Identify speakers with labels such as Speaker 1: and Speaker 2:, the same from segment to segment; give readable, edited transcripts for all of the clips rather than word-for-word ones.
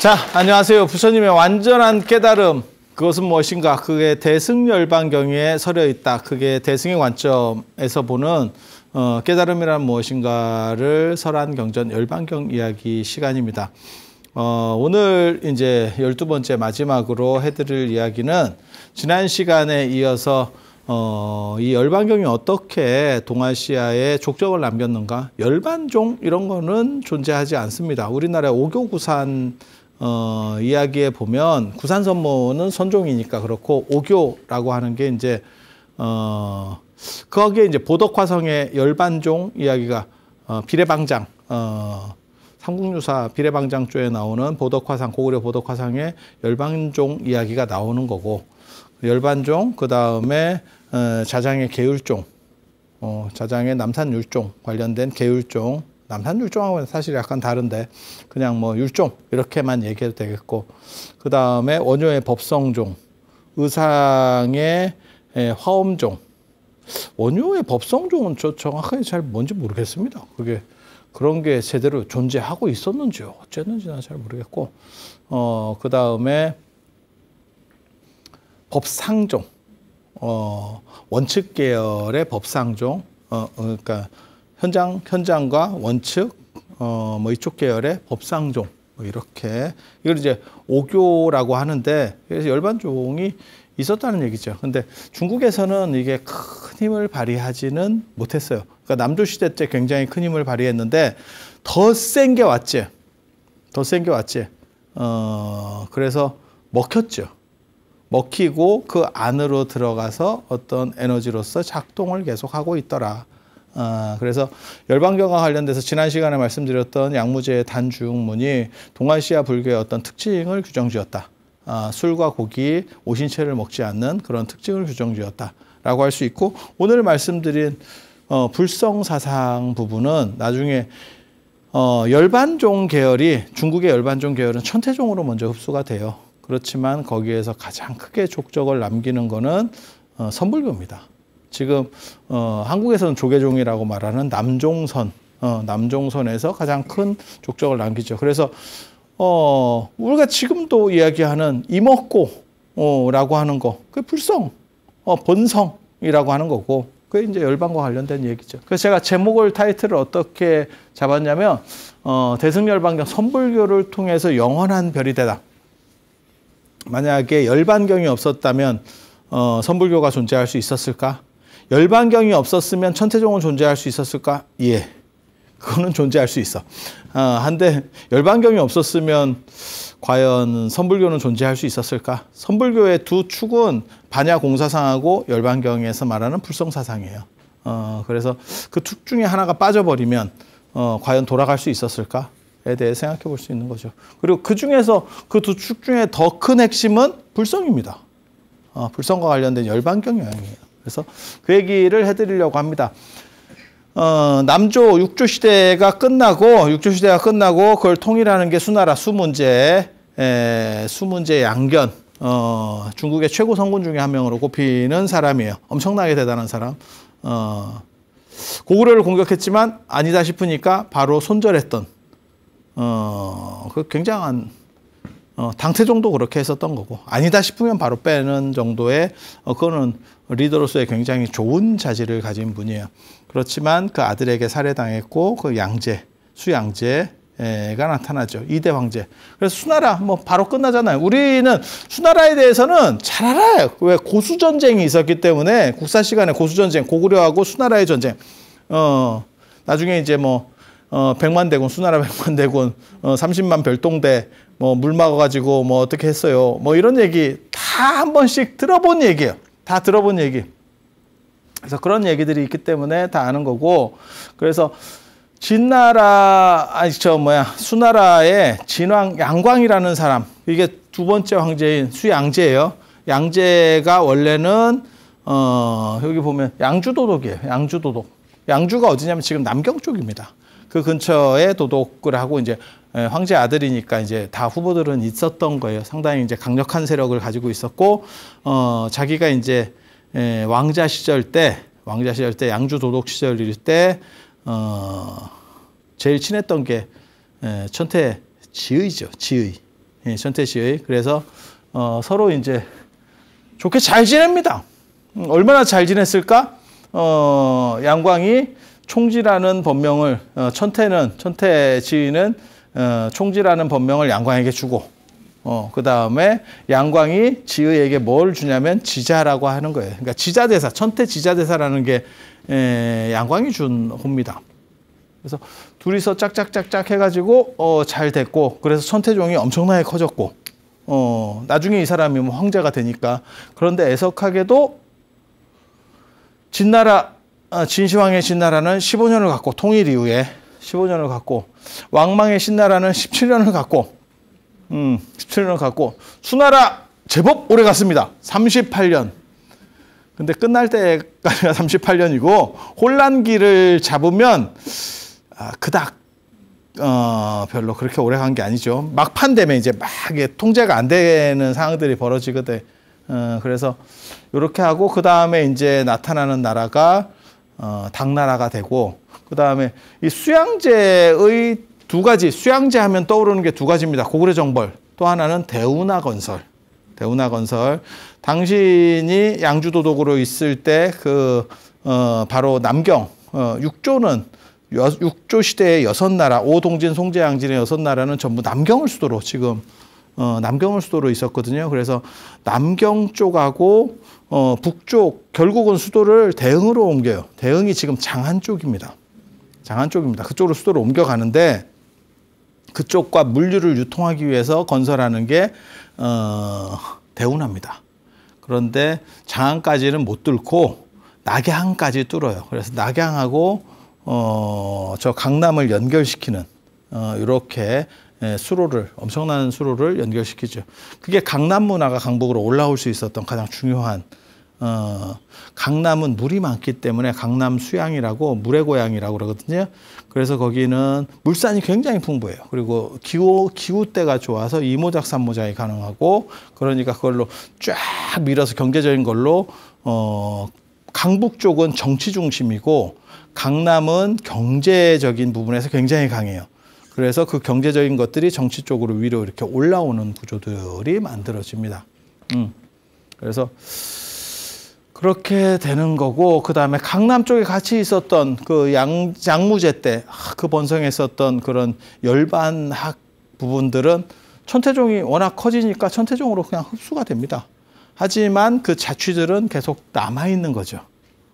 Speaker 1: 자, 안녕하세요. 부처님의 완전한 깨달음, 그것은 무엇인가? 그게 대승열반경에 서려 있다. 그게 대승의 관점에서 보는 깨달음이란 무엇인가를 설한 경전 열반경 이야기 시간입니다. 오늘 이제 12번째 마지막으로 해드릴 이야기는 지난 시간에 이어서 이 열반경이 어떻게 동아시아에 족적을 남겼는가? 열반종 이런 거는 존재하지 않습니다. 우리나라의 오교구산 이야기에 보면 구산선모는 선종이니까 그렇고 오교라고 하는 게 이제 거기에 이제 보덕화성의 열반종 이야기가 비례방장 삼국유사 비례방장조에 나오는 보덕화상 고구려 보덕화상의 열반종 이야기가 나오는 거고 열반종 그 다음에 자장의 계율종 자장의 남산율종 관련된 계율종 남산율종하고는 사실 약간 다른데 그냥 뭐 율종 이렇게만 얘기해도 되겠고 그 다음에 원효의 법성종 의상의 화엄종 원효의 법성종은 저 정확하게 잘 뭔지 모르겠습니다. 그게 그런 게 제대로 존재하고 있었는지요 어쨌는지 난 잘 모르겠고 그 다음에 법상종 원칙 계열의 법상종 그러니까 현장과 원칙, 뭐 이쪽 계열의 법상종, 뭐 이렇게. 이걸 이제 오교라고 하는데, 그래서 열반종이 있었다는 얘기죠. 근데 중국에서는 이게 큰 힘을 발휘하지는 못했어요. 그러니까 남조시대 때 굉장히 큰 힘을 발휘했는데, 더 센 게 왔지. 더 센 게 왔지. 그래서 먹혔죠. 먹히고 그 안으로 들어가서 어떤 에너지로서 작동을 계속하고 있더라. 그래서 열반경과 관련돼서 지난 시간에 말씀드렸던 양무제의 단주육문이 동아시아 불교의 어떤 특징을 규정지었다. 술과 고기, 오신채를 먹지 않는 그런 특징을 규정지었다라고 할 수 있고 오늘 말씀드린 불성사상 부분은 나중에 열반종 계열이 중국의 열반종 계열은 천태종으로 먼저 흡수가 돼요. 그렇지만 거기에서 가장 크게 족적을 남기는 거는 선불교입니다. 지금 한국에서는 조계종이라고 말하는 남종선, 남종선에서 가장 큰 족적을 남기죠. 그래서 우리가 지금도 이야기하는 이먹고라고 하는 거, 그 불성, 본성이라고 하는 거고, 그게 이제 열반과 관련된 얘기죠. 그래서 제가 제목을 타이틀을 어떻게 잡았냐면 대승열반경 선불교를 통해서 영원한 별이 되다. 만약에 열반경이 없었다면 선불교가 존재할 수 있었을까? 열반경이 없었으면 천태종은 존재할 수 있었을까? 예, 그거는 존재할 수 있어. 한데 열반경이 없었으면 과연 선불교는 존재할 수 있었을까? 선불교의 두 축은 반야공사상하고 열반경에서 말하는 불성사상이에요. 그래서 그 축 중에 하나가 빠져버리면 과연 돌아갈 수 있었을까에 대해 생각해 볼 수 있는 거죠. 그리고 그 중에서 그 두 축 중에 더 큰 핵심은 불성입니다. 불성과 관련된 열반경 영향이에요. 그래서 그 얘기를 해드리려고 합니다. 남조 6조 시대가 끝나고 그걸 통일하는 게 수나라 수문제 양견 중국의 최고 성군 중에 한 명으로 꼽히는 사람이에요. 엄청나게 대단한 사람. 고구려를 공격했지만 아니다 싶으니까 바로 손절했던 그 굉장한 당태종도 그렇게 했었던 거고 아니다 싶으면 바로 빼는 정도의 그거는 리더로서의 굉장히 좋은 자질을 가진 분이에요. 그렇지만 그 아들에게 살해당했고 그 수양제가 나타나죠. 2대 황제. 그래서 수나라 뭐 바로 끝나잖아요. 우리는 수나라에 대해서는 잘 알아요. 왜 고수전쟁이 있었기 때문에 국사 시간에 고수전쟁, 고구려하고 수나라의 전쟁. 나중에 이제 뭐 백만대군, 수나라 백만대군, 30만 별동대, 뭐 물 막아가지고 뭐 어떻게 했어요. 뭐 이런 얘기 다 한 번씩 들어본 얘기예요. 다 들어본 얘기. 그래서 그런 얘기들이 있기 때문에 다 아는 거고. 그래서 수나라의 진왕 양광이라는 사람. 이게 두 번째 황제인 수양제예요. 양제가 원래는 여기 보면 양주도독이에요. 양주도독. 양주가 어디냐면 지금 남경 쪽입니다. 그 근처에 도독을 하고 이제 황제 아들이니까 이제 다 후보들은 있었던 거예요. 상당히 이제 강력한 세력을 가지고 있었고, 자기가 이제 왕자 시절 때 양주 도독 시절일 때 제일 친했던 게 천태 지의죠. 지의. 천태시의. 그래서 서로 이제 좋게 잘 지냅니다. 얼마나 잘 지냈을까? 양광이 총지라는 법명을 천태지는 총지라는 법명을 양광에게 주고 그 다음에 양광이 지의에게 뭘 주냐면 지자라고 하는 거예요. 그러니까 지자대사, 천태지자대사라는 게 양광이 준 호입니다. 그래서 둘이서 짝짝짝짝 해가지고 잘 됐고, 그래서 천태종이 엄청나게 커졌고, 나중에 이 사람이 뭐 황제가 되니까. 그런데 애석하게도 진시황의 진나라는 15년을 갖고, 통일 이후에 15년을 갖고, 왕망의 신나라는 17년을 갖고, 17년을 갖고, 수나라 제법 오래 갔습니다. 38년. 근데 끝날 때까지가 38년이고, 혼란기를 잡으면 그닥 별로 그렇게 오래 간 게 아니죠. 막판 되면 이제 막 통제가 안 되는 상황들이 벌어지거든. 그래서 이렇게 하고 그 다음에 이제 나타나는 나라가 당나라가 되고, 그 다음에 이 수양제의 두 가지, 수양제 하면 떠오르는 게 두 가지입니다. 고구려 정벌, 또 하나는 대운하 건설. 대운하 건설. 당신이 양주도독으로 있을 때 바로 남경, 육조 시대의 6나라, 오동진, 송제양진의 6나라는 전부 남경을 수도로 지금 남경을 수도로 있었거든요. 그래서 남경 쪽하고 북쪽, 결국은 수도를 대흥으로 옮겨요. 대흥이 지금 장안 쪽입니다. 장안 쪽입니다. 그쪽으로 수도를 옮겨가는데, 그쪽과 물류를 유통하기 위해서 건설하는 게 대운하입니다. 그런데 장안까지는 못 뚫고 낙양까지 뚫어요. 그래서 낙양하고 저 강남을 연결시키는 이렇게 수로를, 엄청난 수로를 연결시키죠. 그게 강남 문화가 강북으로 올라올 수 있었던 가장 중요한, 강남은 물이 많기 때문에 강남 수양이라고, 물의 고향이라고 그러거든요. 그래서 거기는 물산이 굉장히 풍부해요. 그리고 기후때가 좋아서 이모작 삼모작이 가능하고, 그러니까 그걸로 쫙 밀어서 경제적인 걸로 강북 쪽은 정치 중심이고 강남은 경제적인 부분에서 굉장히 강해요. 그래서 그 경제적인 것들이 정치 쪽으로 위로 이렇게 올라오는 구조들이 만들어집니다. 그래서 그렇게 되는 거고, 그 다음에 강남 쪽에 같이 있었던 그 양무제 때 그 번성했었던 그런 열반학 부분들은 천태종이 워낙 커지니까 천태종으로 그냥 흡수가 됩니다. 하지만 그 자취들은 계속 남아있는 거죠.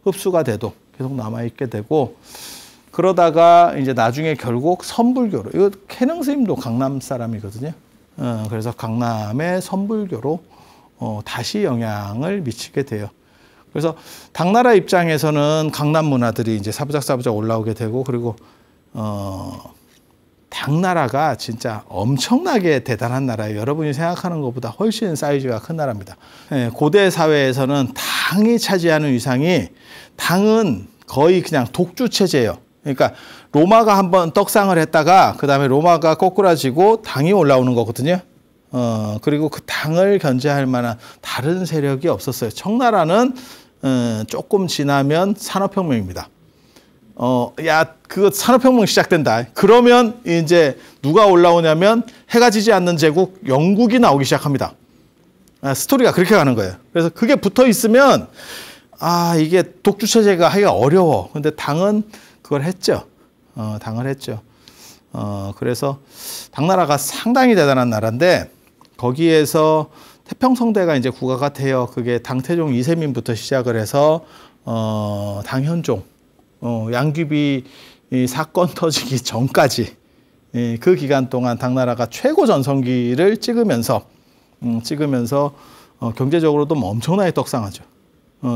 Speaker 1: 흡수가 돼도 계속 남아있게 되고, 그러다가 이제 나중에 결국 선불교로, 이거 캐능 스님도 강남 사람이거든요. 그래서 강남의 선불교로 다시 영향을 미치게 돼요. 그래서 당나라 입장에서는 강남 문화들이 이제 사부작 올라오게 되고, 그리고 당나라가 진짜 엄청나게 대단한 나라예요. 여러분이 생각하는 것보다 훨씬 사이즈가 큰 나라입니다. 고대 사회에서는 당이 차지하는 위상이, 당은 거의 그냥 독주 체제예요. 그러니까 로마가 한번 떡상을 했다가 그 다음에 로마가 꼬꾸라지고 당이 올라오는 거거든요. 그리고 그 당을 견제할 만한 다른 세력이 없었어요. 청나라는 조금 지나면 산업혁명입니다. 그거 산업혁명 시작된다. 그러면 이제 누가 올라오냐면 해가 지지 않는 제국 영국이 나오기 시작합니다. 스토리가 그렇게 가는 거예요. 그래서 그게 붙어 있으면 이게 독주 체제가 하기가 어려워. 근데 당은 그걸 했죠. 당을 했죠. 그래서 당나라가 상당히 대단한 나라인데, 거기에서 태평성대가 이제 국가가 돼요. 그게 당태종 이세민부터 시작을 해서 당현종, 양귀비 사건 터지기 전까지 그 기간 동안 당나라가 최고 전성기를 찍으면서 경제적으로도 엄청나게 떡상하죠.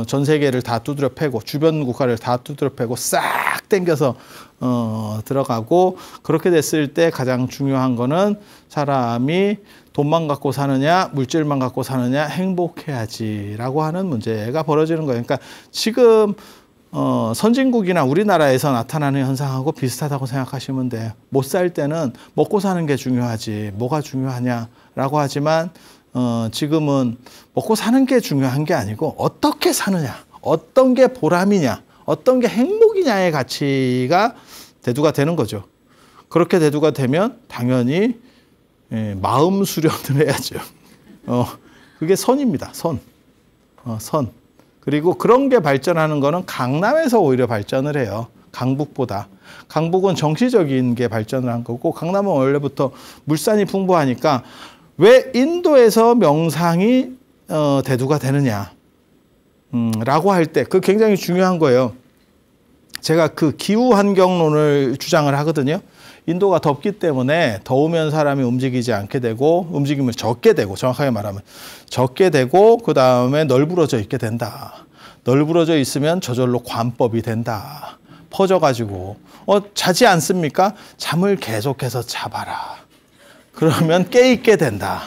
Speaker 1: 전 세계를 다 두드려 패고, 주변 국가를 다 두드려 패고 싹 땡겨서 들어가고, 그렇게 됐을 때 가장 중요한 거는 사람이 돈만 갖고 사느냐, 물질만 갖고 사느냐, 행복해야지라고 하는 문제가 벌어지는 거예요. 그러니까 지금 선진국이나 우리나라에서 나타나는 현상하고 비슷하다고 생각하시면 돼요. 못 살 때는 먹고 사는 게 중요하지 뭐가 중요하냐라고 하지만, 지금은 먹고 사는 게 중요한 게 아니고 어떻게 사느냐, 어떤 게 보람이냐, 어떤 게 행복이냐의 가치가 대두가 되는 거죠. 그렇게 대두가 되면 당연히 마음 수련을 해야죠. 그게 선입니다. 선. 선. 그리고 그런 게 발전하는 거는 강남에서 오히려 발전을 해요. 강북보다. 강북은 정치적인 게 발전을 한 거고 강남은 원래부터 물산이 풍부하니까 왜 인도에서 명상이 대두가 되느냐 라고 할 때 그 굉장히 중요한 거예요. 제가 그 기후 환경론을 주장을 하거든요. 인도가 덥기 때문에 더우면 사람이 움직이지 않게 되고 움직임을 적게 되고 정확하게 말하면 적게 되고 그 다음에 널브러져 있게 된다. 널브러져 있으면 저절로 관법이 된다. 퍼져가지고 자지 않습니까? 잠을 계속해서 자봐라. 그러면 깨있게 된다.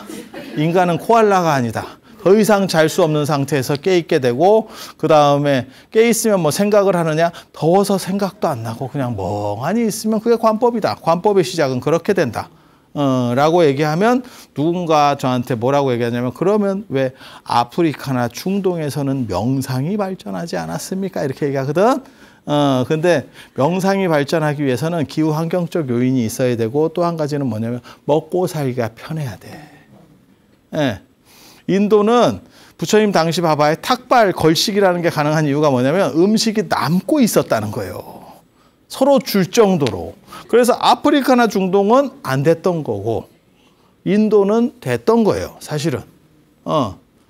Speaker 1: 인간은 코알라가 아니다. 더 이상 잘 수 없는 상태에서 깨있게 되고 그 다음에 깨있으면 뭐 생각을 하느냐? 더워서 생각도 안 나고 그냥 멍하니 있으면 그게 관법이다. 관법의 시작은 그렇게 된다. 라고 얘기하면 누군가 저한테 뭐라고 얘기하냐면 그러면 왜 아프리카나 중동에서는 명상이 발전하지 않았습니까? 이렇게 얘기하거든. 근데 명상이 발전하기 위해서는 기후 환경적 요인이 있어야 되고 또 한 가지는 뭐냐면 먹고 살기가 편해야 돼. 예. 인도는 부처님 당시 봐봐요. 탁발 걸식이라는 게 가능한 이유가 뭐냐면 음식이 남고 있었다는 거예요. 서로 줄 정도로. 그래서 아프리카나 중동은 안 됐던 거고 인도는 됐던 거예요. 사실은.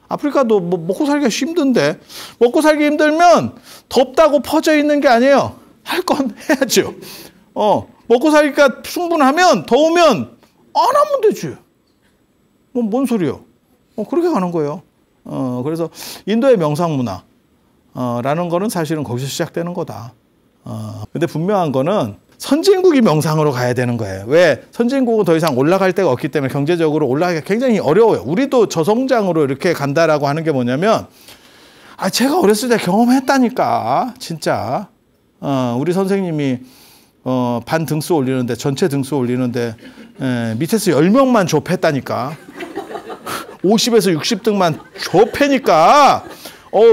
Speaker 1: 아프리카도 뭐 먹고 살기가 힘든데 먹고 살기 힘들면 덥다고 퍼져 있는 게 아니에요. 할 건 해야죠. 먹고 살기가 충분하면 더우면 안 하면 되지. 뭔 소리요? 그렇게 가는 거예요. 그래서 인도의 명상 문화 라는 거는 사실은 거기서 시작되는 거다. 근데 분명한 거는 선진국이 명상으로 가야 되는 거예요. 왜? 선진국은 더 이상 올라갈 데가 없기 때문에 경제적으로 올라가기가 굉장히 어려워요. 우리도 저성장으로 이렇게 간다라고 하는 게 뭐냐면 제가 어렸을 때 경험했다니까. 진짜. 우리 선생님이 반 등수 올리는데 전체 등수 올리는데 밑에서 10명만 졸업했다니까. 50에서 60등만 졸업하니까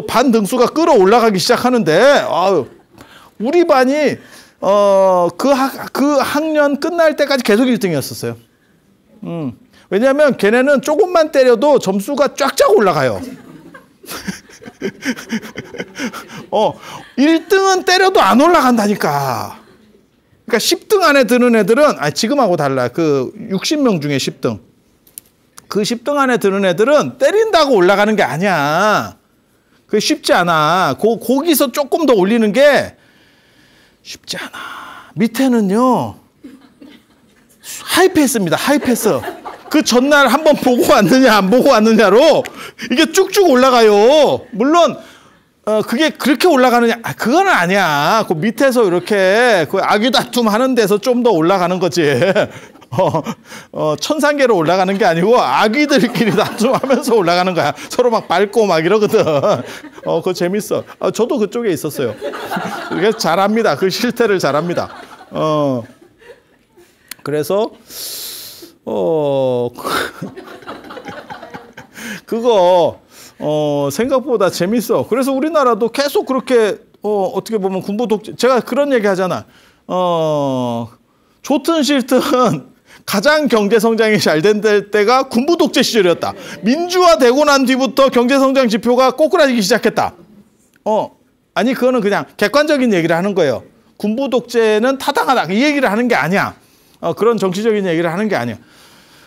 Speaker 1: 반 등수가 끌어올라가기 시작하는데 우리 반이 그 학년 끝날 때까지 계속 1등이었었어요. 왜냐하면 걔네는 조금만 때려도 점수가 쫙쫙 올라가요. 1등은 때려도 안 올라간다니까. 그러니까 10등 안에 드는 애들은 지금하고 달라. 그 60명 중에 10등. 그 10등 안에 드는 애들은 때린다고 올라가는 게 아니야. 그게 쉽지 않아. 거기서 조금 더 올리는 게 쉽지 않아. 밑에는요. 하이패스입니다. 하이패스. 그 전날 한번 보고 왔느냐 안 보고 왔느냐로 이게 쭉쭉 올라가요. 물론 그게 그렇게 올라가느냐? 그건 아니야. 그 밑에서 이렇게 그 아귀다툼 하는 데서 좀 더 올라가는 거지. 천상계로 올라가는 게 아니고 아기들끼리 다툼하면서 올라가는 거야. 서로 막 밟고 막 이러거든. 그거 재밌어. 저도 그쪽에 있었어요. 그래서 잘합니다. 그 실태를 잘합니다. 그래서 그거 생각보다 재밌어. 그래서 우리나라도 계속 그렇게 어떻게 보면 군부 독재. 제가 그런 얘기 하잖아. 좋든 싫든 가장 경제 성장이 잘 된 때가 군부 독재 시절이었다. 민주화되고 난 뒤부터 경제 성장 지표가 꼬꾸라지기 시작했다. 아니 그거는 그냥 객관적인 얘기를 하는 거예요. 군부 독재는 타당하다. 이 얘기를 하는 게 아니야. 그런 정치적인 얘기를 하는 게 아니야.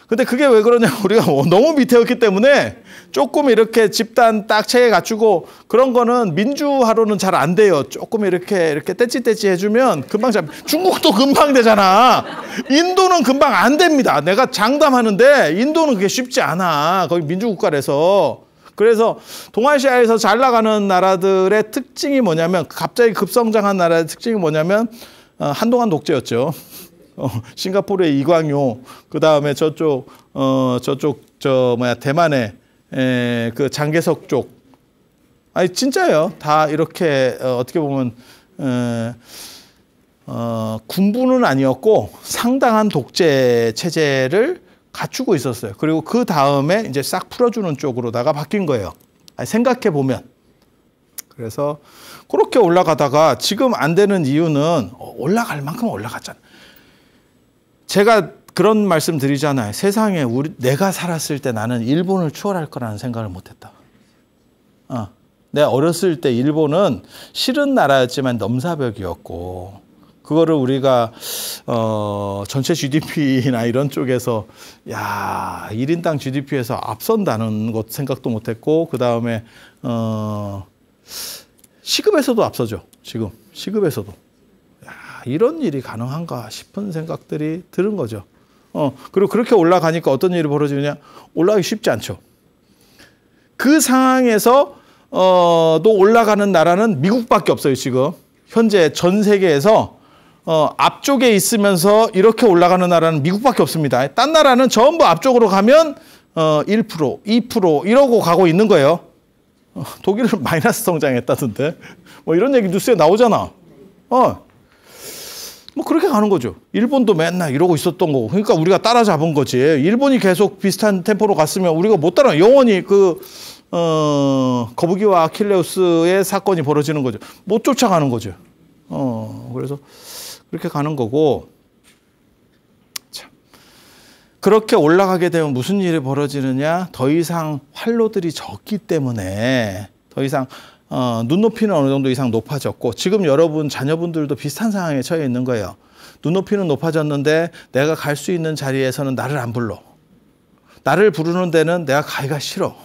Speaker 1: 근데 그게 왜 그러냐? 우리가 너무 밑에였기 때문에 조금 이렇게 집단 딱 체계 갖추고 그런 거는 민주화로는 잘 안 돼요. 조금 이렇게 떼찌떼찌 해주면 금방 중국도 금방 되잖아. 인도는 금방 안 됩니다. 내가 장담하는데 인도는 그게 쉽지 않아. 거기 민주국가라서. 그래서 동아시아에서 잘 나가는 나라들의 특징이 뭐냐면 갑자기 급성장한 나라의 특징이 뭐냐면 한동안 독재였죠. 싱가포르의 이광요, 그 다음에 대만의 그 장개석 쪽. 진짜예요. 다 이렇게 어떻게 보면 군부는 아니었고 상당한 독재 체제를 갖추고 있었어요. 그리고 그 다음에 이제 싹 풀어주는 쪽으로다가 바뀐 거예요. 생각해 보면. 그래서 그렇게 올라가다가 지금 안 되는 이유는 올라갈 만큼 올라갔잖아요. 제가 그런 말씀 드리잖아요. 세상에 내가 살았을 때 나는 일본을 추월할 거라는 생각을 못했다. 내가 어렸을 때 일본은 싫은 나라였지만 넘사벽이었고, 그거를 우리가 전체 GDP나 이런 쪽에서 1인당 GDP에서 앞선다는 것 생각도 못했고, 그 다음에 시급에서도 앞서죠. 지금 시급에서도. 이런 일이 가능한가 싶은 생각들이 드는 거죠. 그리고 그렇게 올라가니까 어떤 일이 벌어지느냐? 올라가기 쉽지 않죠. 그 상황에서 또 올라가는 나라는 미국밖에 없어요. 지금 현재 전 세계에서 앞쪽에 있으면서 이렇게 올라가는 나라는 미국밖에 없습니다. 딴 나라는 전부 앞쪽으로 가면 1%, 2% 이러고 가고 있는 거예요. 독일은 마이너스 성장했다던데. 뭐 이런 얘기 뉴스에 나오잖아. 뭐 그렇게 가는 거죠. 일본도 맨날 이러고 있었던 거고. 그러니까 우리가 따라잡은 거지. 일본이 계속 비슷한 템포로 갔으면 우리가 못 따라. 영원히 거북이와 아킬레우스의 사건이 벌어지는 거죠. 못 쫓아가는 거죠. 그래서 그렇게 가는 거고. 참. 그렇게 올라가게 되면 무슨 일이 벌어지느냐? 더 이상 활로들이 적기 때문에 더 이상 눈높이는 어느 정도 이상 높아졌고, 지금 여러분 자녀분들도 비슷한 상황에 처해 있는 거예요. 눈높이는 높아졌는데 내가 갈 수 있는 자리에서는 나를 안 불러. 나를 부르는 데는 내가 가기가 싫어.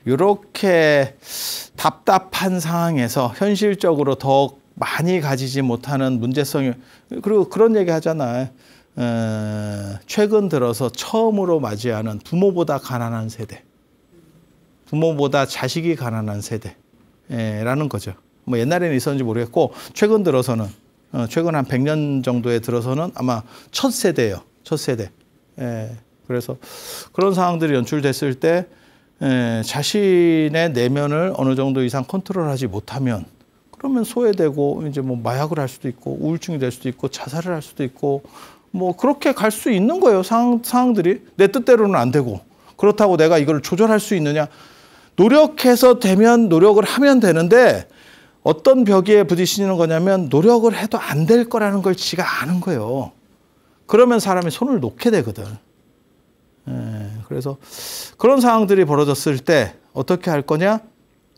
Speaker 1: 이렇게 답답한 상황에서 현실적으로 더 많이 가지지 못하는 문제성이, 그리고 그런 얘기 하잖아요. 최근 들어서 처음으로 맞이하는 부모보다 가난한 세대. 부모보다 자식이 가난한 세대라는 거죠. 뭐 옛날에는 있었는지 모르겠고, 최근 들어서는, 최근 한 100년 정도에 들어서는 아마 첫 세대예요. 첫 세대. 그래서 그런 상황들이 연출됐을 때 자신의 내면을 어느 정도 이상 컨트롤하지 못하면, 그러면 소외되고 이제 뭐 마약을 할 수도 있고 우울증이 될 수도 있고 자살을 할 수도 있고 뭐 그렇게 갈 수 있는 거예요. 상황들이 내 뜻대로는 안 되고. 그렇다고 내가 이걸 조절할 수 있느냐? 노력해서 되면 노력을 하면 되는데, 어떤 벽에 부딪히는 거냐면 노력을 해도 안 될 거라는 걸 지가 아는 거예요. 그러면 사람이 손을 놓게 되거든. 그래서 그런 상황들이 벌어졌을 때 어떻게 할 거냐?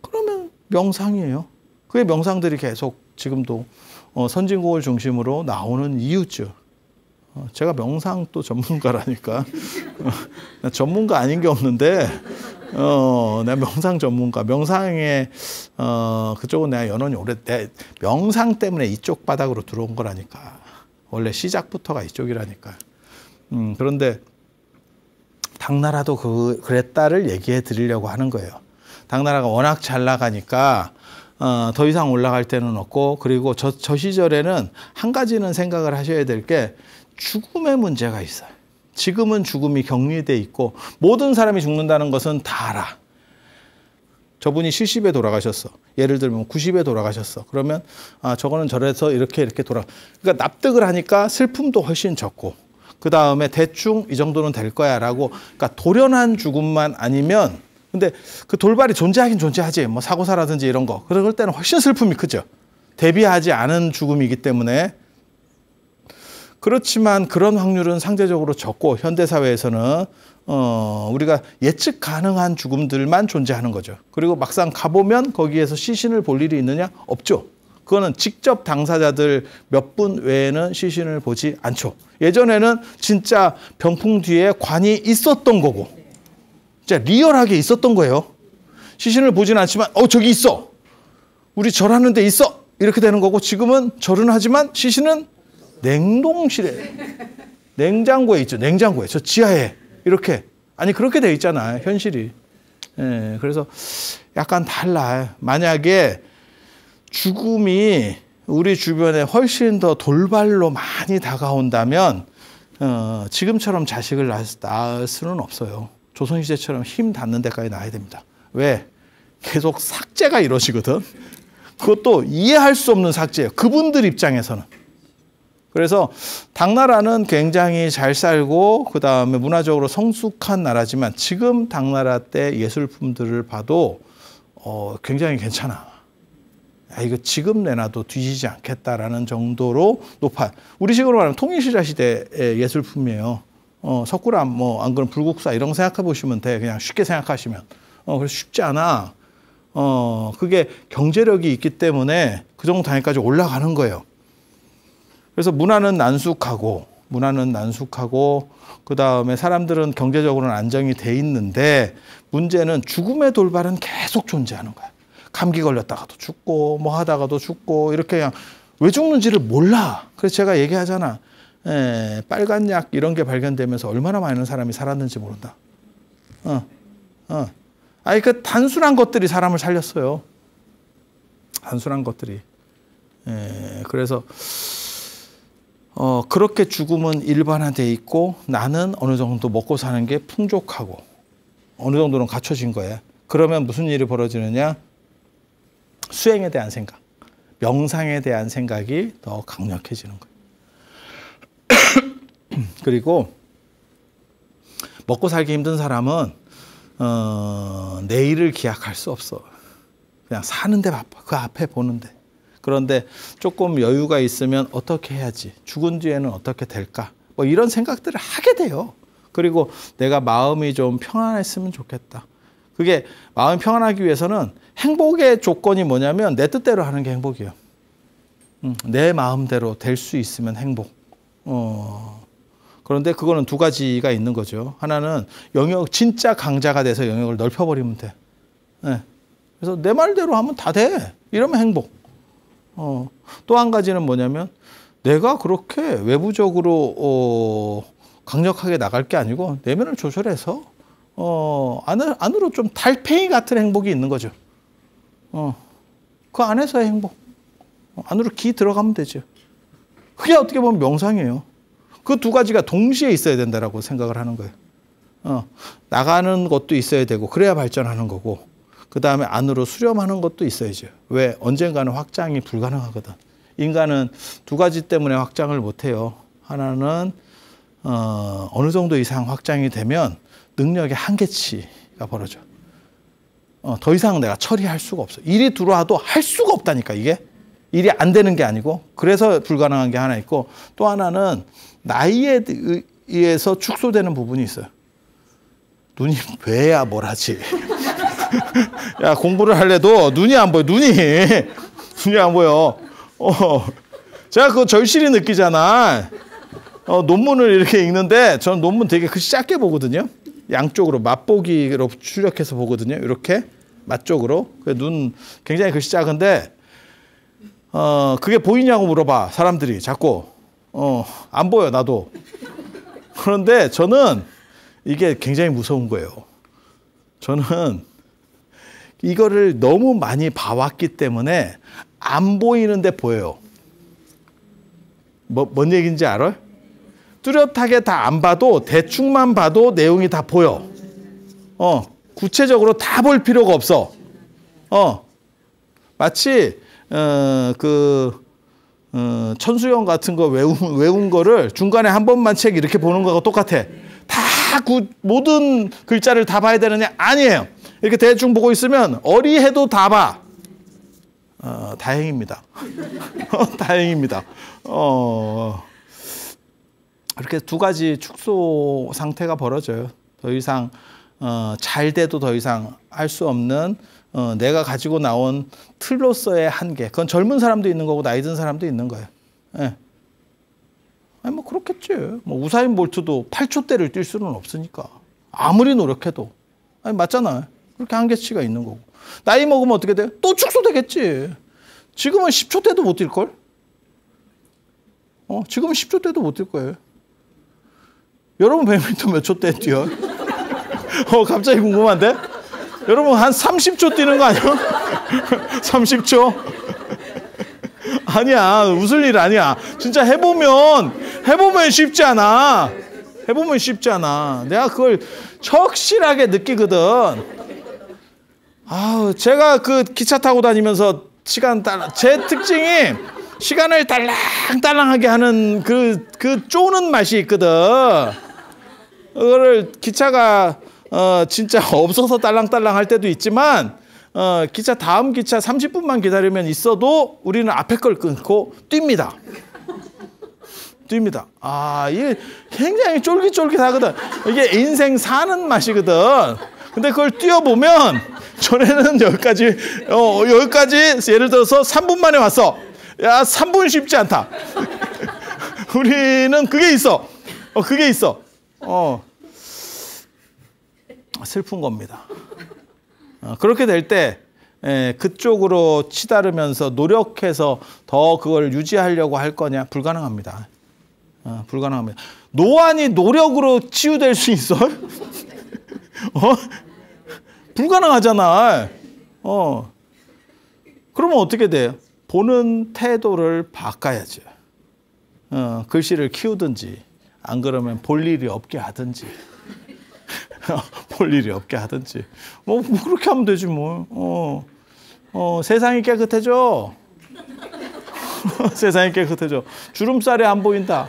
Speaker 1: 그러면 명상이에요. 그게 명상들이 계속 지금도 선진국을 중심으로 나오는 이유죠. 제가 명상 또 전문가라니까. 나 전문가 아닌 게 없는데, 내가 명상 전문가. 명상에, 그쪽은 내가 연원이 내 명상 때문에 이쪽 바닥으로 들어온 거라니까. 원래 시작부터가 이쪽이라니까. 그런데, 당나라도 그랬다를 얘기해 드리려고 하는 거예요. 당나라가 워낙 잘 나가니까, 더 이상 올라갈 때는 없고, 그리고 저 시절에는 한 가지는 생각을 하셔야 될 게, 죽음의 문제가 있어요. 지금은 죽음이 격리돼 있고 모든 사람이 죽는다는 것은 다 알아. 저분이 70에 돌아가셨어. 예를 들면 90에 돌아가셨어. 그러면 저거는 저래서 이렇게 그러니까 납득을 하니까 슬픔도 훨씬 적고, 그 다음에 대충 이 정도는 될 거야라고. 그러니까 돌연한 죽음만 아니면, 근데 그 돌발이 존재하긴 존재하지. 뭐 사고사라든지 이런 거. 그럴 때는 훨씬 슬픔이 크죠. 대비하지 않은 죽음이기 때문에. 그렇지만 그런 확률은 상대적으로 적고, 현대사회에서는 우리가 예측 가능한 죽음들만 존재하는 거죠. 그리고 막상 가보면 거기에서 시신을 볼 일이 있느냐? 없죠. 그거는 직접 당사자들 몇 분 외에는 시신을 보지 않죠. 예전에는 진짜 병풍 뒤에 관이 있었던 거고, 진짜 리얼하게 있었던 거예요. 시신을 보진 않지만 저기 있어. 우리 절하는 데 있어. 이렇게 되는 거고, 지금은 절은 하지만 시신은 냉동실에, 냉장고에 있죠. 냉장고에, 저 지하에 이렇게. 아니 그렇게 돼 있잖아요, 현실이. 그래서 약간 달라요. 만약에 죽음이 우리 주변에 훨씬 더 돌발로 많이 다가온다면 지금처럼 자식을 낳을 수는 없어요. 조선시대처럼 힘 닿는 데까지 낳아야 됩니다. 왜? 계속 삭제가 이루어지거든. 그것도 이해할 수 없는 삭제예요. 그분들 입장에서는. 그래서 당나라는 굉장히 잘 살고 그 다음에 문화적으로 성숙한 나라지만, 지금 당나라 때 예술품들을 봐도 굉장히 괜찮아. 야, 이거 지금 내놔도 뒤지지 않겠다라는 정도로 높아요. 우리식으로 말하면 통일신라 시대의 예술품이에요. 석굴암, 뭐, 안 그러면 불국사 이런 거 생각해 보시면 돼. 그냥 쉽게 생각하시면. 그래서 쉽지 않아. 그게 경제력이 있기 때문에 그 정도 단위까지 올라가는 거예요. 그래서 문화는 난숙하고, 그 다음에 사람들은 경제적으로는 안정이 돼 있는데 문제는 죽음의 돌발은 계속 존재하는 거야. 감기 걸렸다가도 죽고, 뭐 하다가도 죽고, 이렇게 그냥 왜 죽는지를 몰라. 그래서 제가 얘기하잖아. 빨간 약 이런 게 발견되면서 얼마나 많은 사람이 살았는지 모른다. 아니, 그 단순한 것들이 사람을 살렸어요. 단순한 것들이. 그래서, 그렇게 죽음은 일반화되어 있고 나는 어느 정도 먹고 사는 게 풍족하고 어느 정도는 갖춰진 거예요. 그러면 무슨 일이 벌어지느냐? 수행에 대한 생각, 명상에 대한 생각이 더 강력해지는 거예요. 그리고 먹고 살기 힘든 사람은 내일을 기약할 수 없어. 그냥 사는데 바빠. 그 앞에 보는데. 그런데 조금 여유가 있으면 어떻게 해야지? 죽은 뒤에는 어떻게 될까? 뭐 이런 생각들을 하게 돼요. 그리고 내가 마음이 좀 평안했으면 좋겠다. 그게 마음이 평안하기 위해서는 행복의 조건이 뭐냐면 내 뜻대로 하는 게 행복이에요. 내 마음대로 될 수 있으면 행복. 그런데 그거는 두 가지가 있는 거죠. 하나는 영역, 진짜 강자가 돼서 영역을 넓혀버리면 돼. 그래서 내 말대로 하면 다 돼. 이러면 행복. 또 한 가지는 뭐냐면 내가 그렇게 외부적으로 강력하게 나갈 게 아니고 내면을 조절해서 안으로 좀 달팽이 같은 행복이 있는 거죠. 그 안에서의 행복. 안으로 기 들어가면 되죠. 그게 어떻게 보면 명상이에요. 그 두 가지가 동시에 있어야 된다라고 생각을 하는 거예요. 나가는 것도 있어야 되고 그래야 발전하는 거고 그 다음에 안으로 수렴하는 것도 있어야죠. 왜? 언젠가는 확장이 불가능하거든. 인간은 두 가지 때문에 확장을 못해요. 하나는 어느 정도 이상 확장이 되면 능력의 한계치가 벌어져. 더 이상 내가 처리할 수가 없어. 일이 들어와도 할 수가 없다니까 이게. 일이 안 되는 게 아니고 그래서 불가능한 게 하나 있고 또 하나는 나이에 의해서 축소되는 부분이 있어요. 눈이 왜야 뭘 하지? 야 공부를 하려도 눈이 안 보여. 눈이 안 보여. 제가 그거 절실히 느끼잖아. 논문을 이렇게 읽는데 저는 논문 되게 글씨 작게 보거든요. 양쪽으로 맛보기로 출력해서 보거든요. 이렇게 맛쪽으로. 눈 굉장히 글씨 작은데 그게 보이냐고 물어봐 사람들이 자꾸. 안 보여 나도. 그런데 저는 이게 굉장히 무서운 거예요. 저는 이거를 너무 많이 봐왔기 때문에 안 보이는데 보여요. 뭔 얘기인지 알아요? 뚜렷하게 다 안 봐도 대충만 봐도 내용이 다 보여. 구체적으로 다 볼 필요가 없어. 마치 천수영 같은 거 외운 거를 중간에 한 번만 책 이렇게 보는 거하고 똑같아. 다 모든 글자를 다 봐야 되느냐? 아니에요. 이렇게 대충 보고 있으면 어리해도 다 봐. 다행입니다. 다행입니다. 이렇게 두 가지 축소 상태가 벌어져요. 더 이상 잘 돼도 더 이상 할 수 없는 내가 가지고 나온 틀로서의 한계. 그건 젊은 사람도 있는 거고 나이 든 사람도 있는 거예요. 예. 아니 뭐 그렇겠지. 뭐 우사인 볼트도 8초대를 뛸 수는 없으니까. 아무리 노력해도. 아니 맞잖아요. 그렇게 한계치가 있는 거고. 나이 먹으면 어떻게 돼요? 또 축소되겠지. 지금은 10초대도 못 뛸걸? 지금은 10초대도 못 뛸 거예요. 여러분 배드민턴 몇 초대 뛰어요? 갑자기 궁금한데? 여러분 한 30초 뛰는 거 아니야? 30초? 아니야. 웃을 일 아니야. 진짜 해보면 쉽지 않아. 해보면 쉽지 않아. 내가 그걸 확실하게 느끼거든. 제가 그 기차 타고 다니면서 제 특징이 시간을 딸랑딸랑하게 하는 그 쪼는 맛이 있거든. 그거를 기차가 진짜 없어서 딸랑딸랑 할 때도 있지만 기차 다음 기차 30분만 기다리면 있어도 우리는 앞에 걸 끊고 뜁니다. 뜁니다. 이게 굉장히 쫄깃쫄깃하거든. 이게 인생 사는 맛이거든. 근데 그걸 뛰어보면 전에는 여기까지 예를 들어서 3분 만에 왔어. 야, 3분 쉽지 않다. 우리는 그게 있어. 그게 있어. 슬픈 겁니다. 그렇게 될 때 그쪽으로 치달으면서 노력해서 더 그걸 유지하려고 할 거냐? 불가능합니다. 불가능합니다. 노안이 노력으로 치유될 수 있어? 불가능하잖아. 그러면 어떻게 돼요? 보는 태도를 바꿔야죠. 글씨를 키우든지, 안 그러면 볼 일이 없게 하든지. 볼 일이 없게 하든지. 뭐 그렇게 하면 되지 뭐. 세상이 깨끗해져. 세상이 깨끗해져. 주름살이 안 보인다.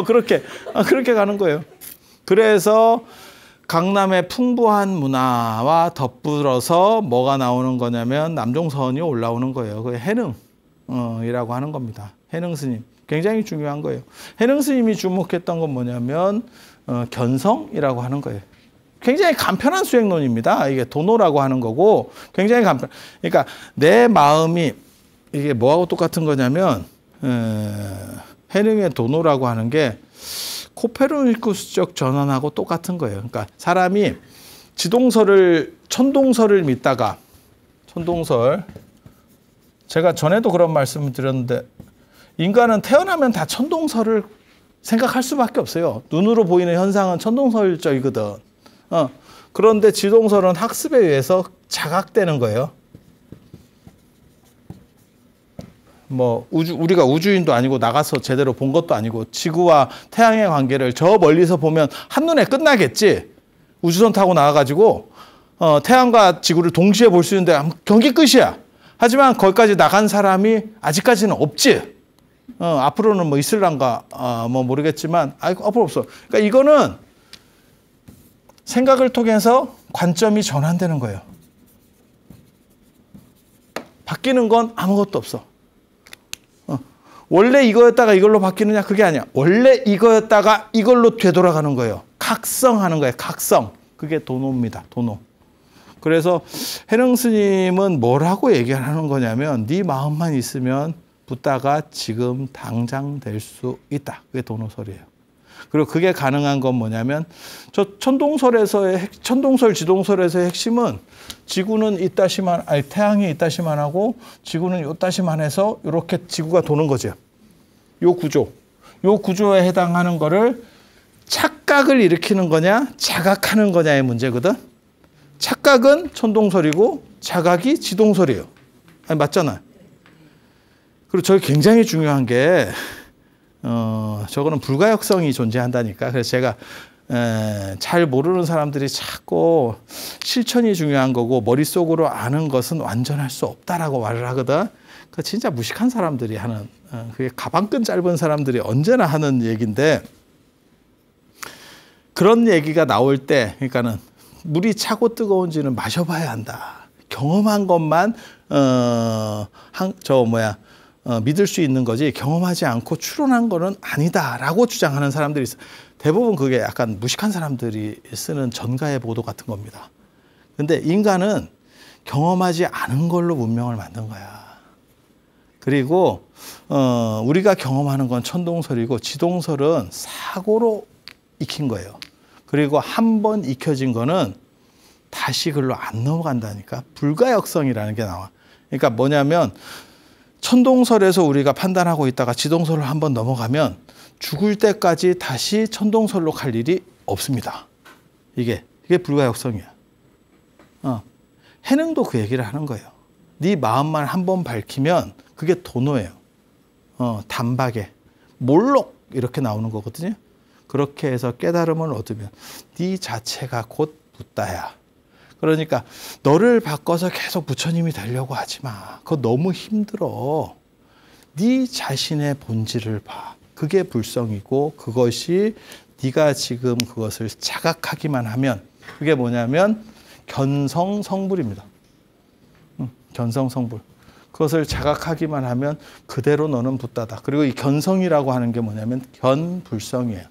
Speaker 1: 그렇게 가는 거예요. 그래서 강남의 풍부한 문화와 덧불어서 뭐가 나오는 거냐면 남종선이 올라오는 거예요. 그게 해능이라고 하는 겁니다. 해능 스님. 굉장히 중요한 거예요. 해능 스님이 주목했던 건 뭐냐면 견성이라고 하는 거예요. 굉장히 간편한 수행론입니다. 이게 도노라고 하는 거고 굉장히 간편. 그러니까 내 마음이 이게 뭐하고 똑같은 거냐면 해능의 도노라고 하는 게 코페르니쿠스적 전환하고 똑같은 거예요. 그러니까 사람이 천동설을 믿다가 제가 전에도 그런 말씀을 드렸는데 인간은 태어나면 다 천동설을 생각할 수밖에 없어요. 눈으로 보이는 현상은 천동설적이거든. 그런데 지동설은 학습에 의해서 자각되는 거예요. 뭐 우리가 우주인도 아니고 나가서 제대로 본 것도 아니고 지구와 태양의 관계를 저 멀리서 보면 한눈에 끝나겠지. 우주선 타고 나와가지고 태양과 지구를 동시에 볼 수 있는데 경기 끝이야. 하지만 거기까지 나간 사람이 아직까지는 없지. 앞으로는 뭐 있을란가 뭐 모르겠지만 앞으로 없어. 그러니까 이거는 생각을 통해서 관점이 전환되는 거예요. 바뀌는 건 아무것도 없어. 원래 이거였다가 이걸로 바뀌느냐? 그게 아니야. 원래 이거였다가 이걸로 되돌아가는 거예요. 각성하는 거예요. 각성. 그게 도노입니다. 도노. 그래서 해능 스님은 뭐라고 얘기하는 거냐면 네 마음만 있으면 붓다가 지금 당장 될 수 있다. 그게 도노설이에요. 그리고 그게 가능한 건 뭐냐면 천동설, 지동설에서의 핵심은 지구는 이따시만, 태양이 이따시만 하고 지구는 이따시만 해서 이렇게 지구가 도는 거죠. 요 구조에 해당하는 거를 착각을 일으키는 거냐, 자각하는 거냐의 문제거든. 착각은 천동설이고 자각이 지동설이에요. 맞잖아요. 그리고 저게 굉장히 중요한 게 저거는 불가역성이 존재한다니까. 그래서 제가 잘 모르는 사람들이 자꾸 실천이 중요한 거고 머릿속으로 아는 것은 완전할 수 없다라고 말을 하거든. 그 진짜 무식한 사람들이 하는, 그게 가방끈 짧은 사람들이 언제나 하는 얘기인데, 그런 얘기가 나올 때, 그러니까는 물이 차고 뜨거운지는 마셔봐야 한다. 경험한 것만 믿을 수 있는 거지 경험하지 않고 추론한 거는 아니다라고 주장하는 사람들이 있어요. 대부분 그게 약간 무식한 사람들이 쓰는 전가의 보도 같은 겁니다. 근데 인간은 경험하지 않은 걸로 문명을 만든 거야. 그리고 우리가 경험하는 건 천동설이고 지동설은 사고로 익힌 거예요. 그리고 한 번 익혀진 거는 다시 글로 안 넘어간다니까. 불가역성이라는 게 나와. 그러니까 뭐냐면 천동설에서 우리가 판단하고 있다가 지동설로 한번 넘어가면 죽을 때까지 다시 천동설로 갈 일이 없습니다. 이게 불가역성이야. 해능도 그 얘기를 하는 거예요. 네 마음만 한번 밝히면 그게 도노예요. 단박에 몰록 이렇게 나오는 거거든요. 그렇게 해서 깨달음을 얻으면 네 자체가 곧 붓다야. 그러니까 너를 바꿔서 계속 부처님이 되려고 하지 마. 그거 너무 힘들어. 네 자신의 본질을 봐. 그게 불성이고 그것이 네가 지금 그것을 자각하기만 하면 그게 뭐냐면 견성성불입니다. 견성성불. 그것을 자각하기만 하면 그대로 너는 붓다다. 그리고 이 견성이라고 하는 게 뭐냐면 견불성이에요.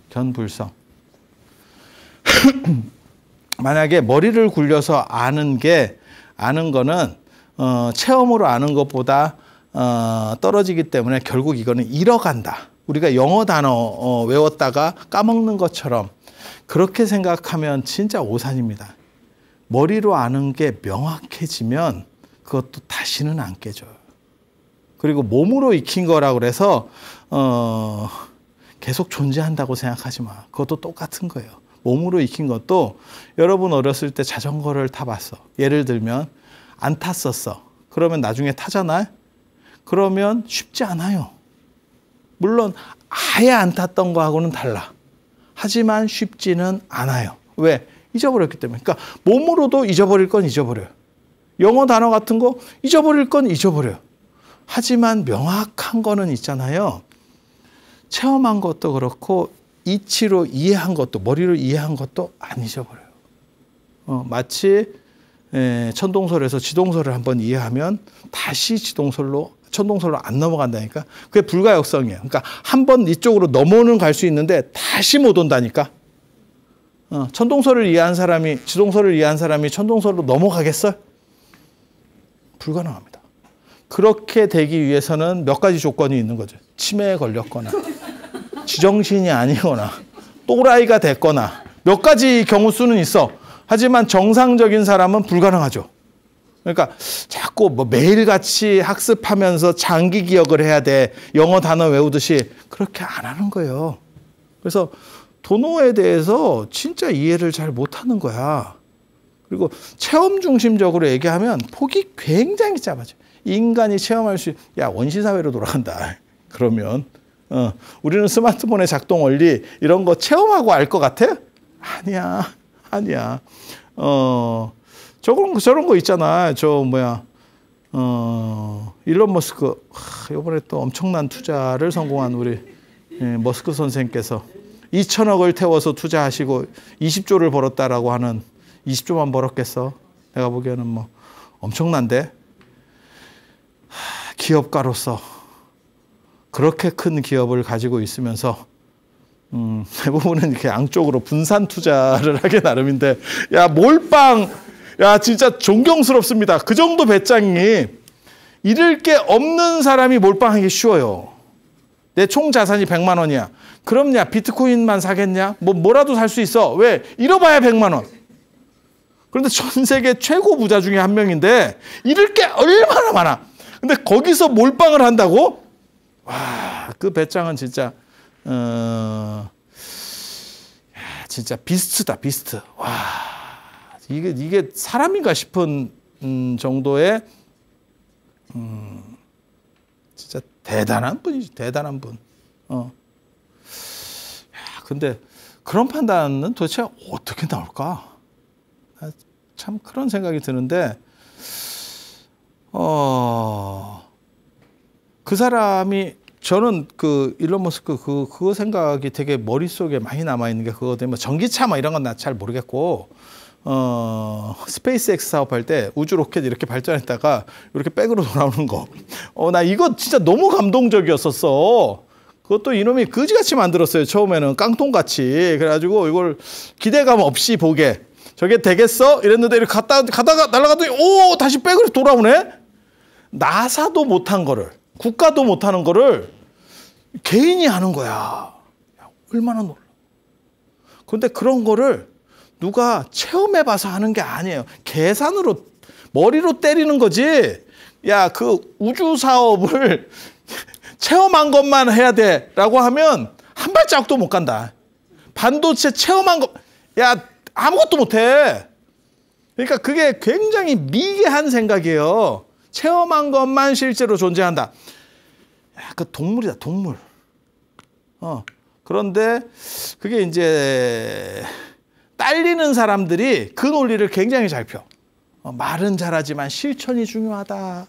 Speaker 1: 견불성. 만약에 머리를 굴려서 아는 거는 체험으로 아는 것보다 떨어지기 때문에 결국 이거는 잃어간다. 우리가 영어 단어 외웠다가 까먹는 것처럼 그렇게 생각하면 진짜 오산입니다. 머리로 아는 게 명확해지면 그것도 다시는 안 깨져요. 그리고 몸으로 익힌 거라고 그래서 계속 존재한다고 생각하지 마. 그것도 똑같은 거예요. 몸으로 익힌 것도 여러분 어렸을 때 자전거를 타봤어. 예를 들면 안 탔었어. 그러면 나중에 타잖아요. 그러면 쉽지 않아요. 물론 아예 안 탔던 거하고는 달라. 하지만 쉽지는 않아요. 왜? 잊어버렸기 때문에. 그러니까 몸으로도 잊어버릴 건 잊어버려요. 영어 단어 같은 거 잊어버릴 건 잊어버려요. 하지만 명확한 거는 있잖아요. 체험한 것도 그렇고 이치로 이해한 것도, 머리로 이해한 것도 안 잊어버려요. 마치 천동설에서 지동설을 한번 이해하면 다시 천동설로 안 넘어간다니까. 그게 불가역성이에요. 그러니까 한번 이쪽으로 넘어는 갈 수 있는데 다시 못 온다니까. 천동설을 이해한 사람이 지동설을 이해한 사람이 천동설로 넘어가겠어요? 불가능합니다. 그렇게 되기 위해서는 몇 가지 조건이 있는 거죠. 치매에 걸렸거나 지정신이 아니거나 또라이가 됐거나 몇 가지 경우 수는 있어. 하지만 정상적인 사람은 불가능하죠. 그러니까 자꾸 뭐 매일같이 학습하면서 장기 기억을 해야 돼. 영어 단어 외우듯이 그렇게 안 하는 거예요. 그래서 도노에 대해서 진짜 이해를 잘 못하는 거야. 그리고 체험 중심적으로 얘기하면 폭이 굉장히 짧아져. 인간이 체험할 수, 야, 원시사회로 돌아간다. 그러면 우리는 스마트폰의 작동 원리 이런 거 체험하고 알 것 같아? 아니야. 저런 거 있잖아. 일론 머스크. 이번에 또 엄청난 투자를 성공한 우리 머스크 선생께서 2천억을 태워서 투자하시고 20조를 벌었다라고 하는 20조만 벌었겠어? 내가 보기에는 뭐 엄청난데 기업가로서 그렇게 큰 기업을 가지고 있으면서 대부분은 이렇게 양쪽으로 분산 투자를 하기 나름인데 야 몰빵 야 진짜 존경스럽습니다. 그 정도 배짱이 잃을 게 없는 사람이 몰빵하기 쉬워요. 내 총 자산이 100만 원이야. 그럼냐 비트코인만 사겠냐? 뭐라도 살 수 있어. 왜? 잃어봐야 100만 원. 그런데 전 세계 최고 부자 중에 한 명인데 잃을 게 얼마나 많아. 근데 거기서 몰빵을 한다고? 와, 그 배짱은 진짜 진짜 비스트다, 비스트. 와, 이게 사람인가 싶은 정도의 진짜 대단한 분이지, 대단한 분. 근데 그런 판단은 도대체 어떻게 나올까? 참 그런 생각이 드는데, 그 사람이 저는 그 일론 머스크 그거 생각이 되게 머릿속에 많이 남아 있는 게 그거 때문에 전기차 뭐 이런 건 나 잘 모르겠고 스페이스X 사업할 때 우주 로켓 이렇게 발전했다가 이렇게 백으로 돌아오는 거. 나 이거 진짜 너무 감동적이었었어. 그것도 이놈이 그지같이 만들었어요. 처음에는 깡통같이. 그래가지고 이걸 기대감 없이 보게. 저게 되겠어? 이랬는데 이렇게 가다가 날아가더니 오 다시 백으로 돌아오네. 나사도 못한 거를, 국가도 못하는 거를 개인이 하는 거야. 얼마나 놀라. 그런데 그런 거를 누가 체험해봐서 하는 게 아니에요. 계산으로 머리로 때리는 거지. 야, 그 우주 사업을 체험한 것만 해야 돼라고 하면 한 발자국도 못 간다. 반도체 체험한 것, 야 아무것도 못해. 그러니까 그게 굉장히 미개한 생각이에요. 체험한 것만 실제로 존재한다. 야, 그 동물이다, 동물. 그런데 그게 이제 딸리는 사람들이 그 논리를 굉장히 잘 펴. 말은 잘하지만 실천이 중요하다.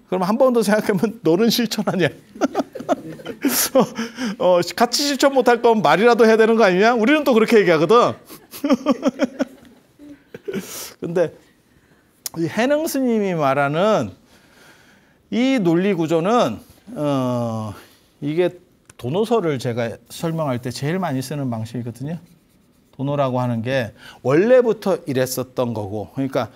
Speaker 1: 그럼 한 번 더 생각하면 너는 실천하냐? 같이 실천 못할 거면 말이라도 해야 되는 거 아니냐? 우리는 또 그렇게 얘기하거든. 근데 이 해능 스님이 말하는 이 논리 구조는 이게 도노서를 제가 설명할 때 제일 많이 쓰는 방식이거든요. 도노라고 하는 게 원래부터 이랬었던 거고, 그러니까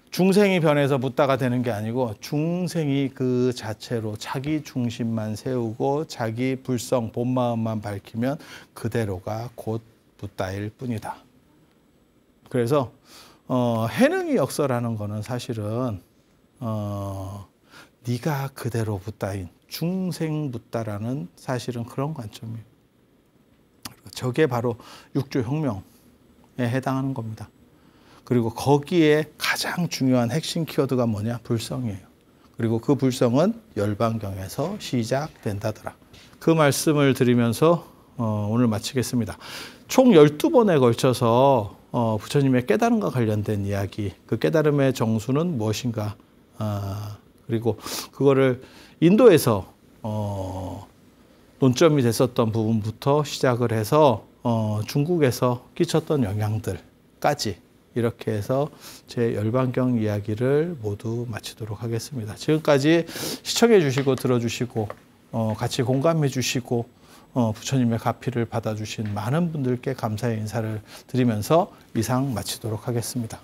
Speaker 1: 중생이 변해서 붓다가 되는 게 아니고 중생이 그 자체로 자기 중심만 세우고 자기 불성 본 마음만 밝히면 그대로가 곧 붓다일 뿐이다. 그래서 해능이 역설하는 거는 사실은 네가 그대로 붓다인 중생 붓다라는 사실은 그런 관점이에요. 저게 바로 육조혁명에 해당하는 겁니다. 그리고 거기에 가장 중요한 핵심 키워드가 뭐냐? 불성이에요. 그리고 그 불성은 열반경에서 시작된다더라. 그 말씀을 드리면서 오늘 마치겠습니다. 총 12번에 걸쳐서 부처님의 깨달음과 관련된 이야기, 그 깨달음의 정수는 무엇인가, 그리고 그거를 인도에서 논점이 됐었던 부분부터 시작을 해서 중국에서 끼쳤던 영향들까지 이렇게 해서 제 열반경 이야기를 모두 마치도록 하겠습니다. 지금까지 시청해 주시고 들어주시고 같이 공감해 주시고 부처님의 가피를 받아주신 많은 분들께 감사의 인사를 드리면서 이상 마치도록 하겠습니다.